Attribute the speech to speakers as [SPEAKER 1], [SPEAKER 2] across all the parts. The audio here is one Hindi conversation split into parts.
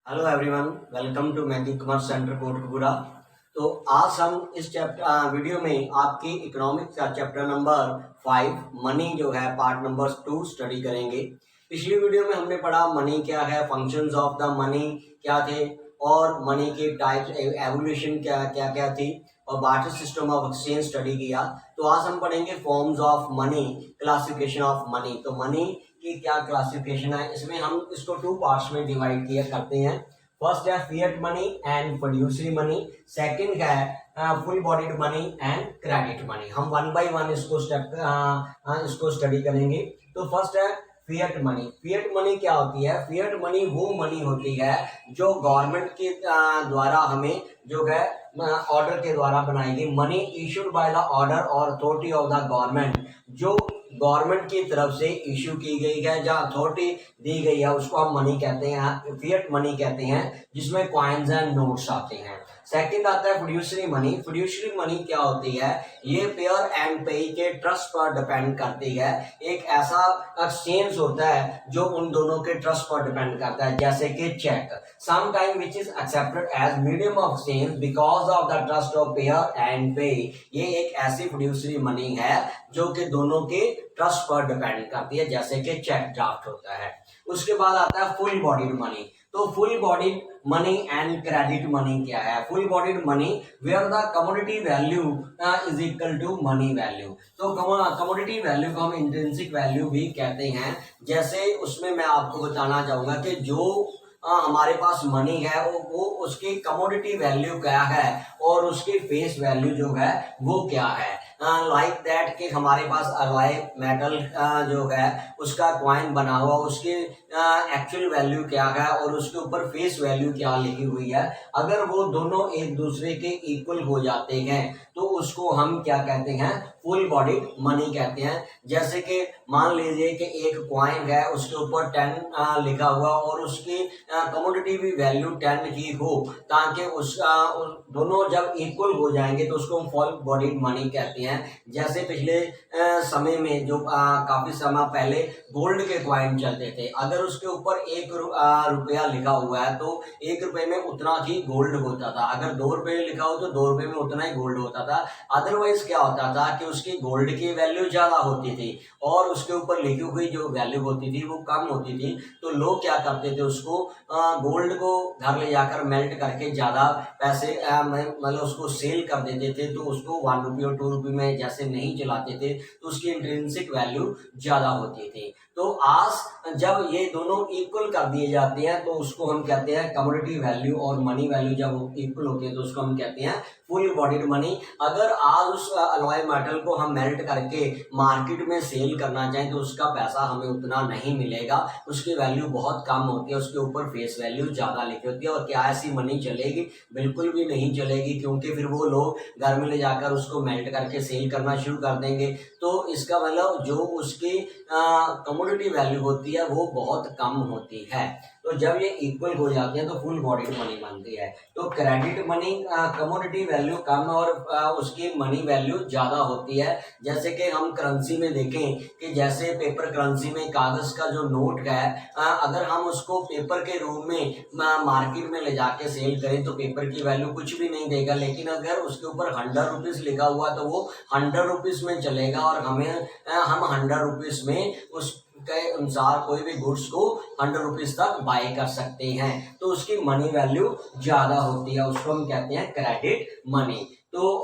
[SPEAKER 1] Hello everyone, welcome to Mathic commerce centre Kotkapura. तो आज हम इस वीडियो में आपकी इकोनॉमिक्स का चैप्टर नंबर 5 मनी जो है पार्ट नंबर 2 स्टडी करेंगे। पिछली वीडियो में हमने पढ़ा मनी क्या है, फंक्शंस ऑफ द मनी क्या थे और मनी के टाइप्स एवोल्यूशन क्या क्या क्या थी और barter system of exchange study किया। तो आज हम पढ़ेंगे forms of money, classification of money. तो मनी की क्या क्लासिफिकेशन है, इसमें हम इसको 2 पार्ट्स में डिवाइड किया करते हैं। फर्स्ट है fiat money and fiduciary money, second है full bodied money and credit money. हम 1 बाय 1 इसको स्टडी करेंगे। तो फर्स्ट है फिएट मनी। फिएट मनी क्या होती है? फिएट मनी वो मनी होती है जो गवर्नमेंट के द्वारा हमें जो है ऑर्डर के द्वारा बनाई गई money issued by the order और अथॉरिटी ऑफ द गवर्नमेंट, जो गवर्नमेंट की तरफ से इशू की गई है, जहाँ अथॉरिटी दी गई है, उसको हम मनी कहते हैं, फिएट मनी कहते हैं, जिसमें कॉइन्स एंड नोट्स आते हैं। सेकंड आता है फिड्यूशियरी मनी। फिड्यूशियरी मनी क्या होती है? ये पेयर एंड पे के ट्रस्ट पर डिपेंड करती है। एक ऐसा एक्सचेंज होता है जो उन दोनों के ट्रस्ट पर डिपेंड करता है, जैसे कि cheque some time which is accepted as medium of exchange because of the trust of payer and payee. ये एक ऐसी फिड्यूशियरी मनी है जो कि दोनों के ट्रस्ट पर डिपेंड करती है, जैसे कि चेक ड्राफ्ट होता है। उसके बाद आता है फुल बॉडीड मनी। तो full bodied money and credit money क्या है? Full bodied money where the commodity value is equal to money value. तो कमोडिटी वैल्यू को हम इंट्रिंसिक वैल्यू भी कहते हैं। जैसे उसमें मैं आपको बताना चाहूंगा कि जो हमारे पास मनी है वो उसकी कमोडिटी वैल्यू क्या है और उसकी फेस वैल्यू जो है वो क्या है। लाइक दैट कि हमारे पास अलॉय मेटल जो है उसका कॉइन बना हुआ, उसकी एक्चुअल वैल्यू क्या है और उसके ऊपर फेस वैल्यू क्या लिखी हुई है। अगर वो दोनों एक दूसरे के इक्वल हो जाते हैं तो उसको हम क्या कहते हैं? फुल बॉडीड मनी कहते हैं। जैसे कि मान लीजिए कि एक कॉइन है, उसके ऊपर 10 लिखा हुआ और उसकी कमोडिटी भी वैल्यू 10 ही हो, ताकि दोनों जब इक्वल हो जाएंगे तो उसको हम फुल बॉडीड मनी कहते हैं। जैसे पिछले समय में जो काफी समय पहले गोल्ड के कॉइन चलते थे, अगर उसके ऊपर 1 रुपया लिखा हुआ है तो 1 रुपए में उतना ही गोल्ड होता था। अगर 2 रुपये लिखा हो तो 2 रुपये में उतना ही गोल्ड होता था। अदरवाइज क्या होता था कि उसकी गोल्ड की वैल्यू ज्यादा होती थी और उसके ऊपर लिखी हुई जो वैल्यू होती थी वो कम होती थी। तो लोग क्या करते थे, उसको गोल्ड को घर ले जाकर मेल्ट करके ज्यादा पैसे मतलब उसको सेल कर देते थे। तो उसको 1 रुपये और 2 रुपये में जैसे नहीं चलाते थे तो उसकी इंट्रिंसिक वैल्यू ज्यादा होती थी। तो आज जब ये दोनों इक्वल कर दिए जाते हैं तो उसको हम कहते हैं कमोडिटी वैल्यू, और मनी वैल्यू जब इक्वल होती है तो उसको हम कहते हैं फुल बॉडीड मनी। अगर आज उस अलॉय मेटल को हम मेल्ट करके मार्केट में सेल करना चाहें तो उसका पैसा हमें उतना नहीं मिलेगा, उसकी वैल्यू बहुत कम होती है, उसके ऊपर फेस वैल्यू ज्यादा लिखी होती है। और क्या ऐसी मनी चलेगी? बिल्कुल भी नहीं चलेगी, क्योंकि फिर वो लोग घर में ले जाकर उसको मेल्ट करके सेल करना शुरू कर देंगे। तो इसका मतलब जो उसकी कमोडिटी वैल्यू होती है वो बहुत कम होती है। तो जब ये इक्वल हो जाते हैं तो फुल बॉडीड मनी बनती है। तो क्रेडिट मनी कमोडिटी वैल्यू कम और उसकी मनी वैल्यू ज्यादा होती है। जैसे कि हम करेंसी में देखें कि जैसे पेपर करेंसी में कागज का जो नोट है, अगर हम उसको पेपर के रूप में मार्केट में ले जाके सेल करें तो पेपर की वैल्यू कुछ भी नहीं देगा, लेकिन अगर उसके ऊपर 100 रुपीज लिखा हुआ तो वो 100 रुपीज में चलेगा और हम 100 रुपीज में उस के अनुसार कोई भी गुड्स को 100 रुपीज तक बाय कर सकते हैं। तो उसकी मनी वैल्यू ज्यादा होती है, उसको हम कहते हैं क्रेडिट मनी। तो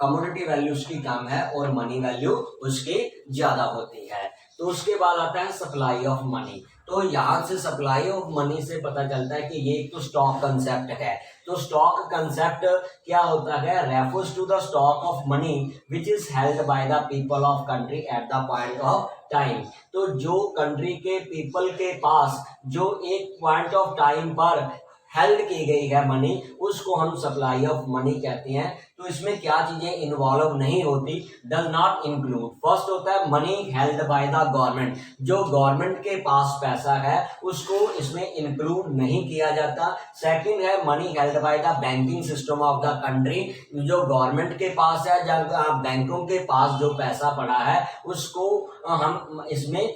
[SPEAKER 1] कमोडिटी वैल्यू उसकी कम है और मनी वैल्यू उसकी ज्यादा होती है। तो उसके बाद आता है सप्लाई ऑफ मनी। तो यहाँ से सप्लाई ऑफ मनी से पता चलता है कि ये एक तो स्टॉक कंसेप्ट है। तो स्टॉक कंसेप्ट क्या होता है? Refers to the stock of money which is held by the people of country at the point of time. तो जो कंट्री के पीपल के पास जो एक पॉइंट ऑफ टाइम पर हेल्ड की गई है मनी, उसको हम सप्लाई ऑफ मनी कहते हैं। तो इसमें क्या चीजें इन्वॉल्व नहीं होती? Does not include. फर्स्ट होता है money held by the government. जो गवर्नमेंट के पास पैसा है उसको इसमें इंक्लूड नहीं किया जाता। सेकंड है money held by the banking system of the country. जो गवर्नमेंट के पास है, जब बैंकों के पास जो पैसा पड़ा है उसको हम इसमें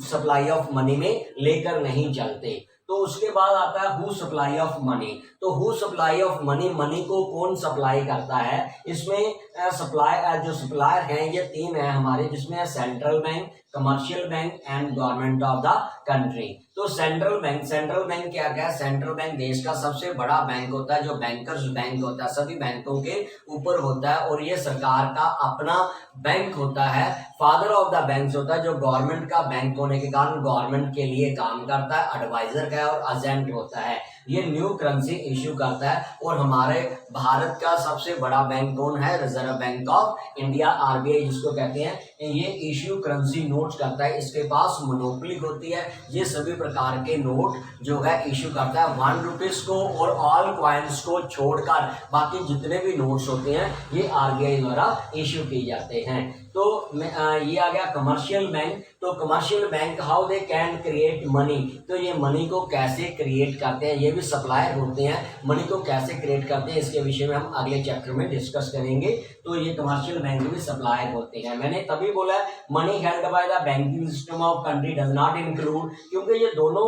[SPEAKER 1] सप्लाई ऑफ मनी में लेकर नहीं चलते। तो उसके बाद आता है हु सप्लाई ऑफ मनी। तो who supply of money, money को कौन सप्लाई करता है, इसमें सप्लाई जो सप्लायर हैं ये तीन है हमारे, जिसमें है central bank, commercial bank and government of the country. तो सेंट्रल बैंक क्या है, सेंट्रल बैंक देश का सबसे बड़ा बैंक होता है, जो बैंकर्स बैंक होता है, सभी बैंकों के ऊपर होता है, और ये सरकार का अपना बैंक होता है। फादर ऑफ द बैंक्स होता है, जो गवर्नमेंट का बैंक होने के कारण गवर्नमेंट के लिए काम करता है, एडवाइजर का है और एजेंट होता है। ये न्यू करेंसी इश्यू करता है। और हमारे भारत का सबसे बड़ा बैंक कौन है, reserve bank of India, RBI जिसको कहते हैं, ये इश्यू करेंसी नोट्स करता है। इसके पास मोनोपोली होती है, ये सभी प्रकार के नोट जो है इश्यू करता है। 1 रुपीज को और ऑल कॉइन्स को छोड़कर बाकी जितने भी नोट्स होते हैं ये आरबीआई द्वारा इश्यू किए जाते हैं। तो ये आ गया कमर्शियल बैंक। तो commercial bank how they can create money, तो ये मनी को कैसे क्रिएट करते हैं, ये भी सप्लायर होते हैं, मनी को कैसे क्रिएट करते हैं इसके विषय में हम अगले चैप्टर में डिस्कस करेंगे। तो ये कमर्शियल बैंक भी सप्लायर होते हैं। मैंने तभी बोला money held by the banking system of country does not include, क्योंकि ये दोनों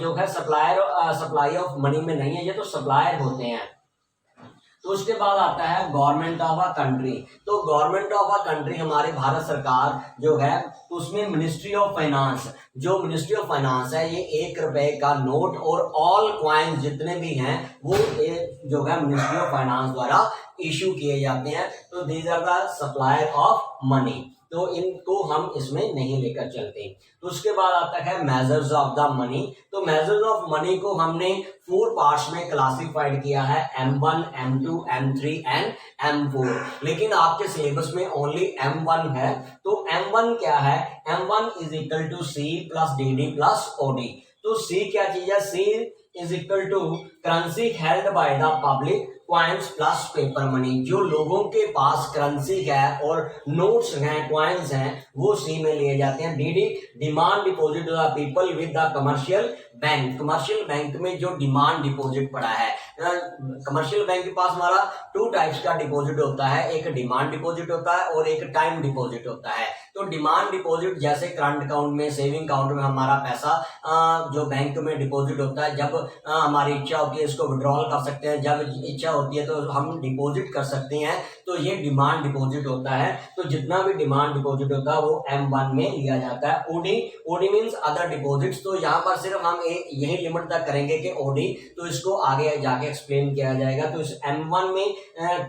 [SPEAKER 1] जो है सप्लाई ऑफ मनी में नहीं है, ये तो सप्लायर होते हैं। तो उसके बाद आता है गवर्नमेंट ऑफ अ कंट्री। तो गवर्नमेंट ऑफ अ कंट्री हमारे भारत सरकार जो है, तो उसमें मिनिस्ट्री ऑफ फाइनेंस, जो मिनिस्ट्री ऑफ फाइनेंस है, ये 1 रुपए का नोट और ऑल क्वाइन जितने भी हैं वो जो है मिनिस्ट्री ऑफ फाइनेंस द्वारा इश्यू किए जाते हैं। तो these are the supplier of money, तो इनको हम इसमें नहीं लेकर चलते। तो उसके बाद आता है मेजर्स ऑफ द मनी। तो मेजर्स ऑफ मनी को हमने 4 पार्ट्स में क्लासिफाइड किया है, M1, M2, M3 and M4। लेकिन आपके सिलेबस में ओनली M1 है। तो M1 क्या है, M1 is equal to C plus DD plus OD। तो C क्या चीज है, C is equal to currency held by the public, coins plus paper money. जो लोगों के पास करेंसी है और नोट्स हैं, क्वाइंस हैं, वो सी में लिए जाते हैं। DD demand deposit the people with the commercial bank. Commercial bank में जो डिमांड डिपॉजिट पड़ा है, कमर्शियल बैंक के पास हमारा 2 टाइप्स का डिपॉजिट होता है, एक डिमांड डिपॉजिट होता है और एक टाइम डिपॉजिट होता है। तो डिमांड डिपॉजिट जैसे करंट अकाउंट में, सेविंग अकाउंट में हमारा पैसा जो बैंक में डिपॉजिट होता है, जब हमारी इच्छा होती है इसको विड्रॉल कर सकते हैं, जब इच्छा होती है तो हम डिपॉजिट कर सकते हैं, तो ये डिमांड डिपॉजिट होता है। तो जितना भी डिमांड डिपॉजिट होता है वो M1 में लिया जाता है। OD means other deposits. तो यहाँ पर सिर्फ हम यही लिमिट तक करेंगे कि ओडी, तो इसको आगे जाके एक्सप्लेन किया जाएगा। तो इस M1 में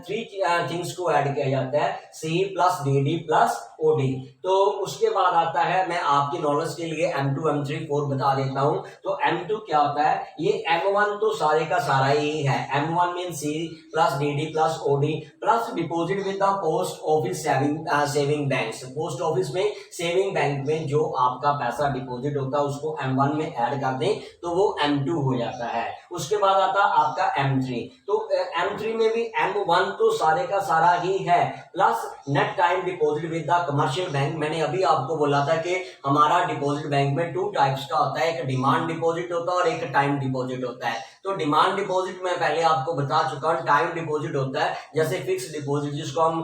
[SPEAKER 1] 3 थिंग्स को ऐड किया जाता है, C plus DD plus OD। तो उसके बाद आता है, मैं आपकी नॉलेज के लिए M2, M3, 4 बता देता हूं। तो M2 क्या होता है, ये M1 तो सारे का सारा ही है। M1 mean C plus DD plus OD plus deposit with the post office saving banks. Post office में, सेविंग बैंक में जो आपका पैसा डिपॉजिट होता है उसको M1 में ऐड कर दें तो वो M2 हो जाता है। उसके बाद आता है आपका M3। तो M3 में भी M1 तो सारे का सारा ही है, plus net time deposit with the commercial bank. मैंने अभी आपको बोला था कि हमारा डिपॉजिट बैंक में 2 टाइप्स का होता है, एक डिमांड डिपॉजिट होता है और एक टाइम डिपॉजिट होता है। तो डिमांड डिपॉजिट मैं पहले आपको बता चुका हूं। टाइम डिपॉजिट होता है जैसे फिक्स डिपॉजिट, जिसको हम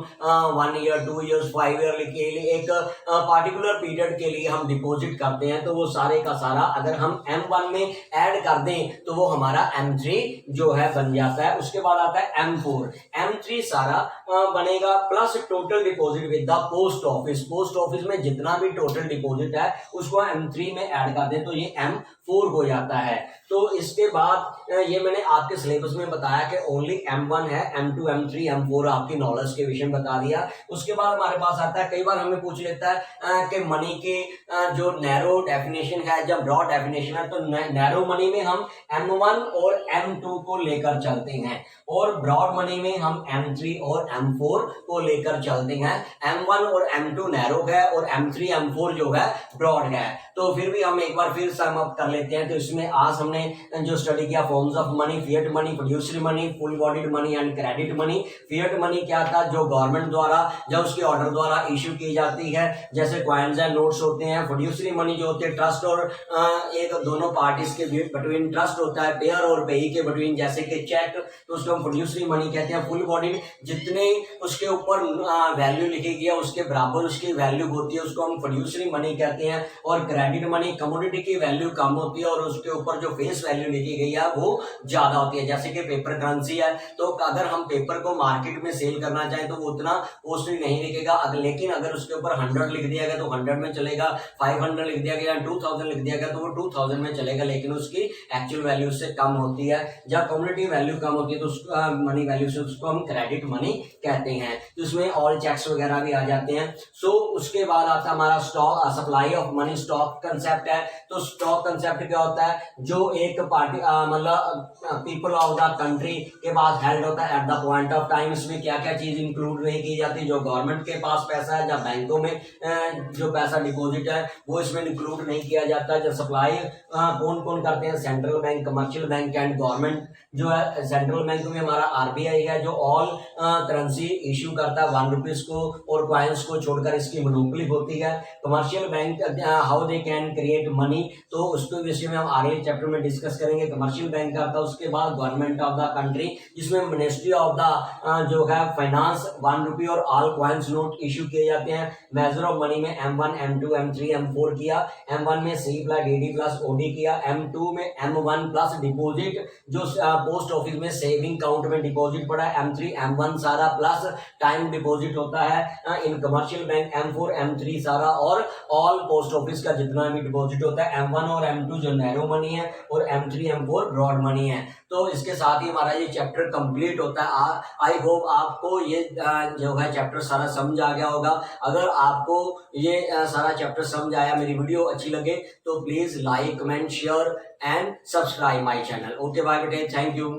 [SPEAKER 1] 1 ईयर, 2 ईयर्स, 5 ईयर के लिए एक पार्टिकुलर पीरियड के लिए हम डिपॉजिट करते हैं। तो वो सारे का सारा अगर हम M1 में ऐड कर दें तो वो हमारा M3 जो है बन जाता है। उसके बाद आता है M4। M3 सारा बनेगा plus total deposit with the post office. Post office में जितना भी टोटल डिपॉजिट है उसको M3 में ऐड कर दें तो ये M4 हो जाता है। तो इसके बाद ये मैंने आपके सिलेबस में बताया कि ओनली M1 है, M2, M3, M4 आपकी नॉलेज के विषय में बता दिया। उसके बाद हमारे पास आता है, कई बार हमें पूछ लेता है कि मनी के जो नैरो डेफिनेशन है, जब ब्रॉड डेफिनेशन है, तो नैरो मनी में हम M1 और M2 को लेकर चलते हैं और ब्रॉड मनी में हम M3 और M4 को लेकर चलते हैं। M1 और M2 नैरो है और M3, M4 जो है ब्रॉड है। तो फिर भी हम एक बार फिर सम अप कर लेते हैं। तो इसमें आज हमने जो स्टडी किया, forms of money, fiat money, fiduciary money, full bodied money and credit money. Fiat money क्या था, जो गवर्नमेंट द्वारा जब उसके ऑर्डर द्वारा इश्यू की जाती है, जैसे कॉइन्स एंड नोट्स होते हैं। फिड्यूशियरी मनी जो होते हैं ट्रस्ट और एक दोनों पार्टीज के बिटवीन ट्रस्ट होता है, पेयर और पेई के बिटवीन, जैसे कि चेक, तो उसको हम फिड्यूशियरी मनी कहते हैं। फुल बॉडीड जितने उसके ऊपर वैल्यू लिखी गई है उसके बराबर उसकी वैल्यू होती है, उसको हम फिड्यूशियरी मनी कहते हैं। और क्रेडिट मनी कमोडिटी की वैल्यू कम होती है और उसके ऊपर जो फेस वैल्यू लिखी गई है वो ज्यादा होती है। जैसे कि पेपर करेंसी है, तो अगर हम पेपर को मार्केट में सेल करना चाहें तो वो उतना कॉस्टली नहीं लिखेगा, लेकिन अगर उसके ऊपर 100 लिख दिया गया तो 100 में चलेगा, 500 लिख दिया गया, 2000 लिख दिया गया तो वो 2000 में चलेगा, लेकिन उसकी एक्चुअल वैल्यू से कम होती है। जब कम्युनिटी वैल्यू कम होती है तो उसका मनी वैल्यू से उसको हम क्रेडिट मनी कहते हैं। तो उसमें ऑल चेक्स वगैरह भी आ जाते हैं। सो उसके बाद आता है हमारा stock, supply of money stock concept है। तो स्टॉक कंसेप्ट क्या होता है, जो एक पार्टी मतलब पीपल ऑफ द कंट्री के पास हेल्ड होता है eight the point of time. इसमें क्या क्या चीज इंक्लूड नहीं की जाती, जो गवर्नमेंट के पास पैसा है या बैंकों में जो पैसा डिपॉजिट है वो इसमें इंक्लूड नहीं किया जाता। जो सप्लाई कौन कौन करते हैं, central bank, commercial bank and government. जो है सेंट्रल बैंक में हमारा आरबीआई है जो ऑल करेंसी इश्यू करता है 1 रुपीज को और कॉइन्स को छोड़कर, इसकी मोनोपोली होती है। Commercial bank how they can create money, तो उसके विषय में हम अगले चैप्टर में डिस्कस करेंगे। कमर्शियल बैंक आता है, उसके बाद गवर्नमेंट ऑफ द कंट्री जिसमें मिनिस्ट्री ऑफ द जो है फाइनेंस 1 रुपी और ऑल कॉइन्स नोट इश्यू किए जाते हैं। मेजर ऑफ मनी में M1 M2 M3 M4 किया, M1 में C plus DD plus OD किया, M2 में M1 प्लस डिपोजिट जो पोस्ट ऑफिस में सेविंग काउंट में डिपॉजिट पड़ा है, M3 M1 सारा प्लस टाइम डिपॉजिट होता है in commercial bank, M4 M3 सारा और ऑल पोस्ट ऑफिस का जितना भी डिपॉजिट होता है, M1 और M2 जो नैरो मनी है और M3 M4 ब्रॉड मनी है। तो इसके साथ ही हमारा ये चैप्टर कंप्लीट होता है। आई होप आपको ये जो है चैप्टर सारा समझ आ गया होगा। अगर आपको ये सारा चैप्टर समझ आया, मेरी वीडियो अच्छी लगे तो please like, comment, share and subscribe my channel. Okay bye बेटे, थैंक यू।